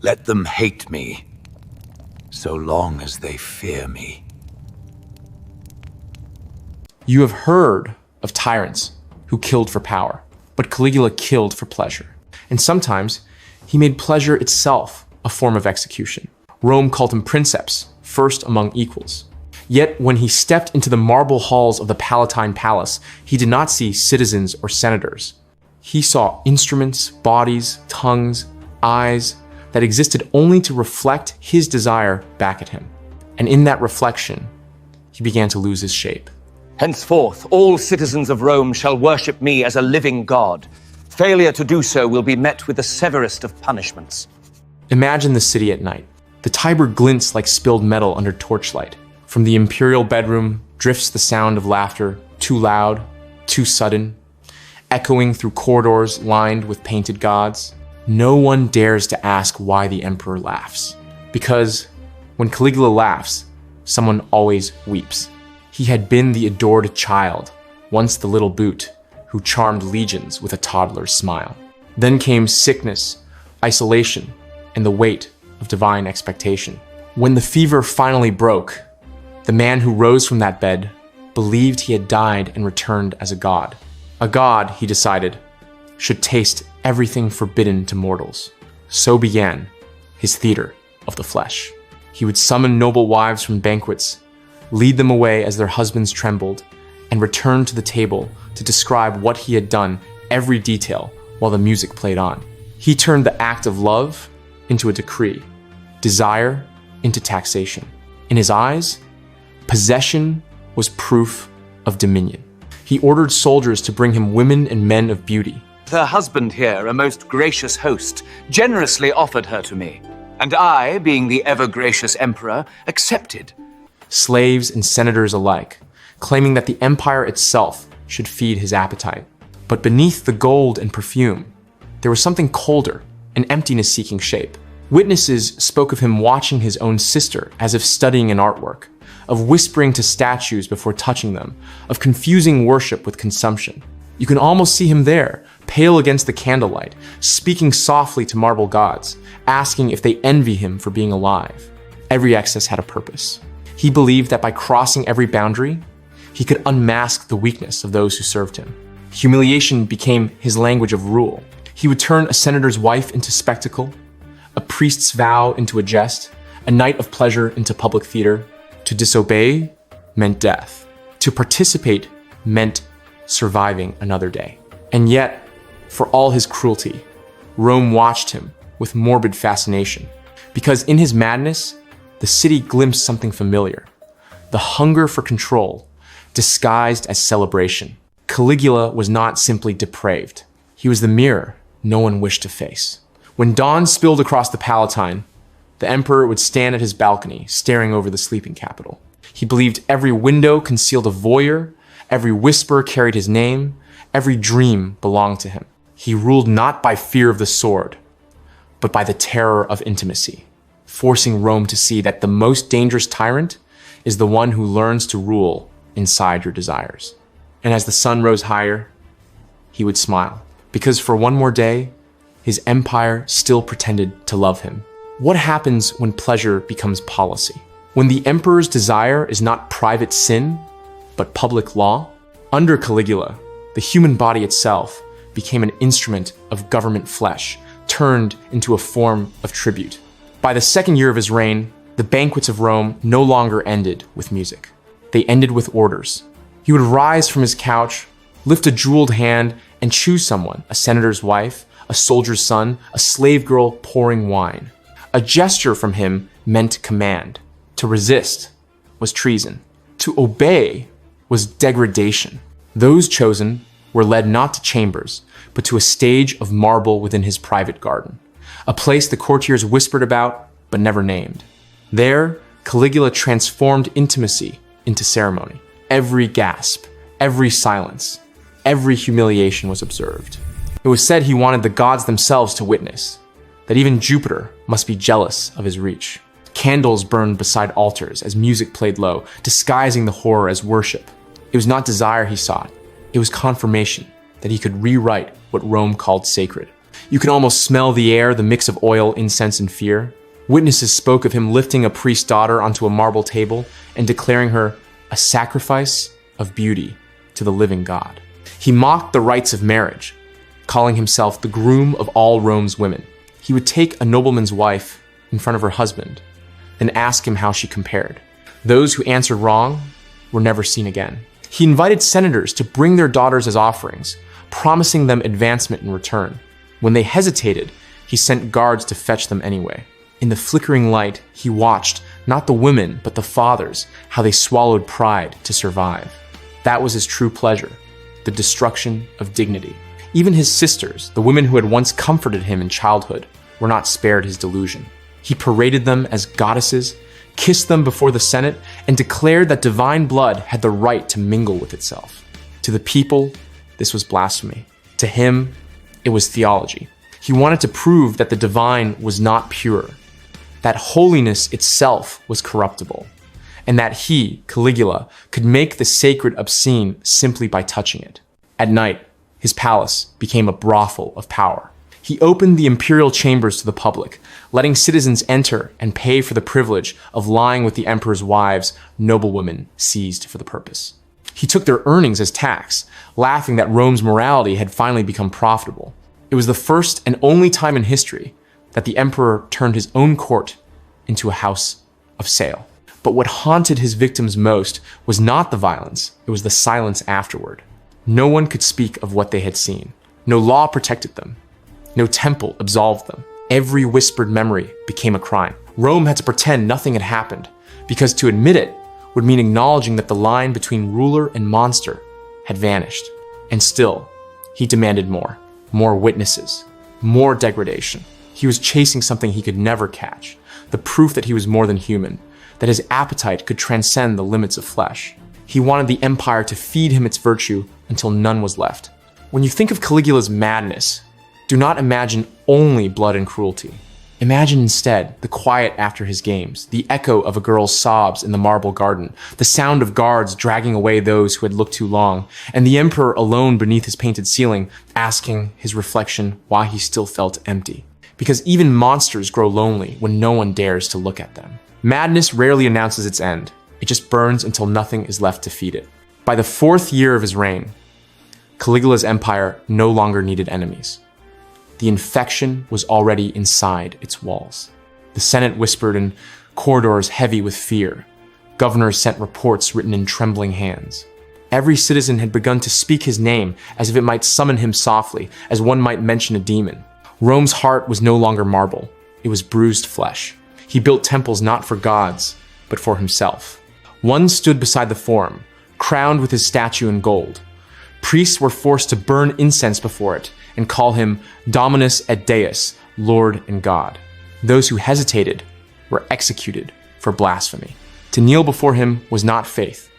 Let them hate me, so long as they fear me. You have heard of tyrants who killed for power, but Caligula killed for pleasure. And sometimes he made pleasure itself a form of execution. Rome called him princeps, first among equals. Yet when he stepped into the marble halls of the Palatine Palace, he did not see citizens or senators. He saw instruments, bodies, tongues, eyes that existed only to reflect his desire back at him. And in that reflection, he began to lose his shape. Henceforth, all citizens of Rome shall worship me as a living god. Failure to do so will be met with the severest of punishments. Imagine the city at night. The Tiber glints like spilled metal under torchlight. From the imperial bedroom drifts the sound of laughter, too loud, too sudden, echoing through corridors lined with painted gods. No one dares to ask why the emperor laughs. Because when Caligula laughs, someone always weeps. He had been the adored child, once the little boot, who charmed legions with a toddler's smile. Then came sickness, isolation, and the weight of divine expectation. When the fever finally broke, the man who rose from that bed believed he had died and returned as a god. A god, he decided, should taste everything forbidden to mortals. So began his theater of the flesh. He would summon noble wives from banquets, lead them away as their husbands trembled, and return to the table to describe what he had done, every detail, while the music played on. He turned the act of love into a decree, desire into taxation. In his eyes, possession was proof of dominion. He ordered soldiers to bring him women and men of beauty. Her husband here, a most gracious host, generously offered her to me, and I, being the ever-gracious emperor, accepted. Slaves and senators alike, claiming that the empire itself should feed his appetite. But beneath the gold and perfume, there was something colder, an emptiness-seeking shape. Witnesses spoke of him watching his own sister as if studying an artwork, of whispering to statues before touching them, of confusing worship with consumption. You can almost see him there, pale against the candlelight, speaking softly to marble gods, asking if they envy him for being alive. Every excess had a purpose. He believed that by crossing every boundary, he could unmask the weakness of those who served him. Humiliation became his language of rule. He would turn a senator's wife into spectacle, a priest's vow into a jest, a night of pleasure into public theater. To disobey meant death. To participate meant surviving another day. And yet, for all his cruelty, Rome watched him with morbid fascination. Because in his madness, the city glimpsed something familiar. The hunger for control, disguised as celebration. Caligula was not simply depraved. He was the mirror no one wished to face. When dawn spilled across the Palatine, the emperor would stand at his balcony, staring over the sleeping capital. He believed every window concealed a voyeur, every whisper carried his name, every dream belonged to him. He ruled not by fear of the sword, but by the terror of intimacy, forcing Rome to see that the most dangerous tyrant is the one who learns to rule inside your desires. And as the sun rose higher, he would smile, because for one more day, his empire still pretended to love him. What happens when pleasure becomes policy? When the emperor's desire is not private sin, but public law? Under Caligula, the human body itself became an instrument of government flesh, turned into a form of tribute. By the second year of his reign, the banquets of Rome no longer ended with music. They ended with orders. He would rise from his couch, lift a jeweled hand, and choose someone, a senator's wife, a soldier's son, a slave girl pouring wine. A gesture from him meant command. To resist was treason. To obey was degradation. Those chosen were led not to chambers, but to a stage of marble within his private garden, a place the courtiers whispered about but never named. There, Caligula transformed intimacy into ceremony. Every gasp, every silence, every humiliation was observed. It was said he wanted the gods themselves to witness, that even Jupiter must be jealous of his reach. Candles burned beside altars as music played low, disguising the horror as worship. It was not desire he sought, it was confirmation that he could rewrite what Rome called sacred. You can almost smell the air, the mix of oil, incense, and fear. Witnesses spoke of him lifting a priest's daughter onto a marble table and declaring her a sacrifice of beauty to the living God. He mocked the rites of marriage, calling himself the groom of all Rome's women. He would take a nobleman's wife in front of her husband, then ask him how she compared. Those who answered wrong were never seen again. He invited senators to bring their daughters as offerings, promising them advancement in return. When they hesitated, he sent guards to fetch them anyway. In the flickering light, he watched, not the women, but the fathers, how they swallowed pride to survive. That was his true pleasure, the destruction of dignity. Even his sisters, the women who had once comforted him in childhood, were not spared his delusion. He paraded them as goddesses, kissed them before the Senate, and declared that divine blood had the right to mingle with itself. To the people, this was blasphemy. To him, it was theology. He wanted to prove that the divine was not pure, that holiness itself was corruptible, and that he, Caligula, could make the sacred obscene simply by touching it. At night, his palace became a brothel of power. He opened the imperial chambers to the public, letting citizens enter and pay for the privilege of lying with the emperor's wives, noblewomen seized for the purpose. He took their earnings as tax, laughing that Rome's morality had finally become profitable. It was the first and only time in history that the emperor turned his own court into a house of sale. But what haunted his victims most was not the violence, it was the silence afterward. No one could speak of what they had seen. No law protected them. No temple absolved them. Every whispered memory became a crime. Rome had to pretend nothing had happened, because to admit it would mean acknowledging that the line between ruler and monster had vanished. And still, he demanded more. More witnesses. More degradation. He was chasing something he could never catch. The proof that he was more than human. That his appetite could transcend the limits of flesh. He wanted the empire to feed him its virtue until none was left. When you think of Caligula's madness, do not imagine only blood and cruelty. Imagine instead the quiet after his games, the echo of a girl's sobs in the marble garden, the sound of guards dragging away those who had looked too long, and the emperor alone beneath his painted ceiling, asking his reflection why he still felt empty. Because even monsters grow lonely when no one dares to look at them. Madness rarely announces its end. It just burns until nothing is left to feed it. By the 4th year of his reign, Caligula's empire no longer needed enemies. The infection was already inside its walls. The Senate whispered in corridors heavy with fear. Governors sent reports written in trembling hands. Every citizen had begun to speak his name as if it might summon him softly, as one might mention a demon. Rome's heart was no longer marble. It was bruised flesh. He built temples not for gods, but for himself. One stood beside the forum, crowned with his statue in gold. Priests were forced to burn incense before it and call him Dominus et Deus, Lord and God. Those who hesitated were executed for blasphemy. To kneel before him was not faith,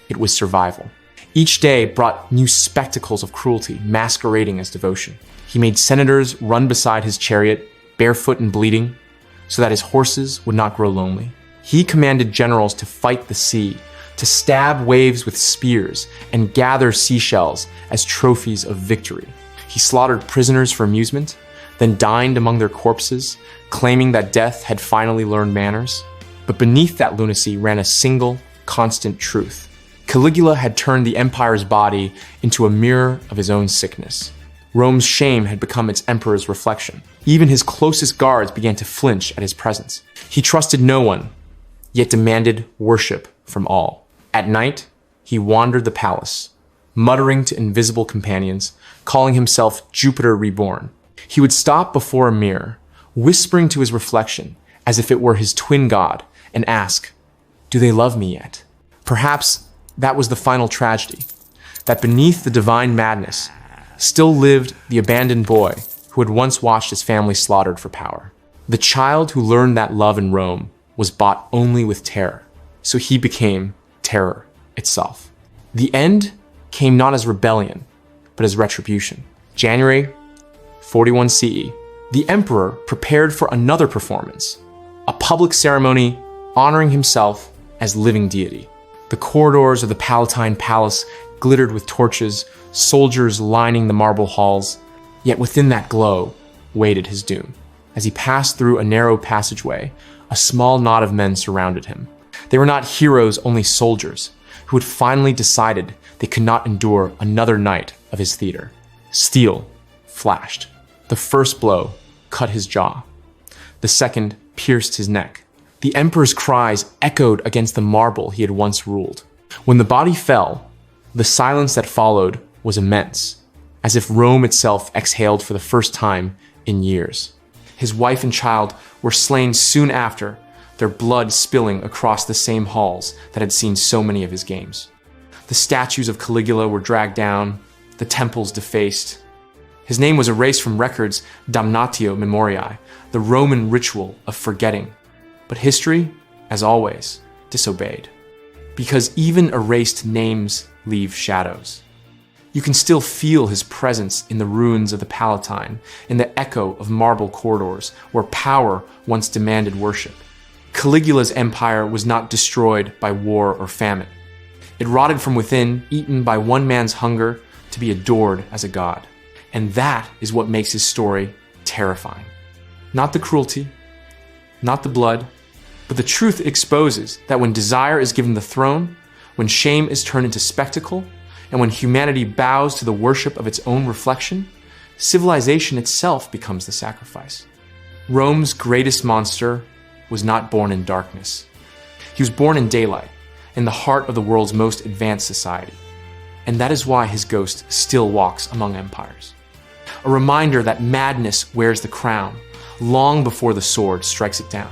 it was survival. Each day brought new spectacles of cruelty, masquerading as devotion. He made senators run beside his chariot, barefoot and bleeding, so that his horses would not grow lonely. He commanded generals to fight the sea, to stab waves with spears, and gather seashells as trophies of victory. He slaughtered prisoners for amusement, then dined among their corpses, claiming that death had finally learned manners. But beneath that lunacy ran a single, constant truth. Caligula had turned the empire's body into a mirror of his own sickness. Rome's shame had become its emperor's reflection. Even his closest guards began to flinch at his presence. He trusted no one, yet demanded worship from all. At night, he wandered the palace, muttering to invisible companions, calling himself Jupiter reborn. He would stop before a mirror, whispering to his reflection, as if it were his twin god, and ask, "Do they love me yet?" Perhaps that was the final tragedy, that beneath the divine madness still lived the abandoned boy who had once watched his family slaughtered for power. The child who learned that love in Rome was bought only with terror, so he became terror itself. The end came not as rebellion, but as retribution. January 41 CE, the emperor prepared for another performance, a public ceremony honoring himself as living deity. The corridors of the Palatine Palace glittered with torches, soldiers lining the marble halls. Yet within that glow, waited his doom. As he passed through a narrow passageway, a small knot of men surrounded him. They were not heroes, only soldiers, who had finally decided they could not endure another night of his theater. Steel flashed. The first blow cut his jaw. The second pierced his neck. The emperor's cries echoed against the marble he had once ruled. When the body fell, the silence that followed was immense, as if Rome itself exhaled for the first time in years. His wife and child were slain soon after, their blood spilling across the same halls that had seen so many of his games. The statues of Caligula were dragged down, the temples defaced. His name was erased from records damnatio memoriae, the Roman ritual of forgetting. But history, as always, disobeyed. Because even erased names leave shadows. You can still feel his presence in the ruins of the Palatine, in the echo of marble corridors where power once demanded worship. Caligula's empire was not destroyed by war or famine. It rotted from within, eaten by one man's hunger to be adored as a god. And that is what makes his story terrifying. Not the cruelty, not the blood, but the truth it exposes that when desire is given the throne, when shame is turned into spectacle, and when humanity bows to the worship of its own reflection, civilization itself becomes the sacrifice. Rome's greatest monster was not born in darkness. He was born in daylight, in the heart of the world's most advanced society. And that is why his ghost still walks among empires. A reminder that madness wears the crown long before the sword strikes it down.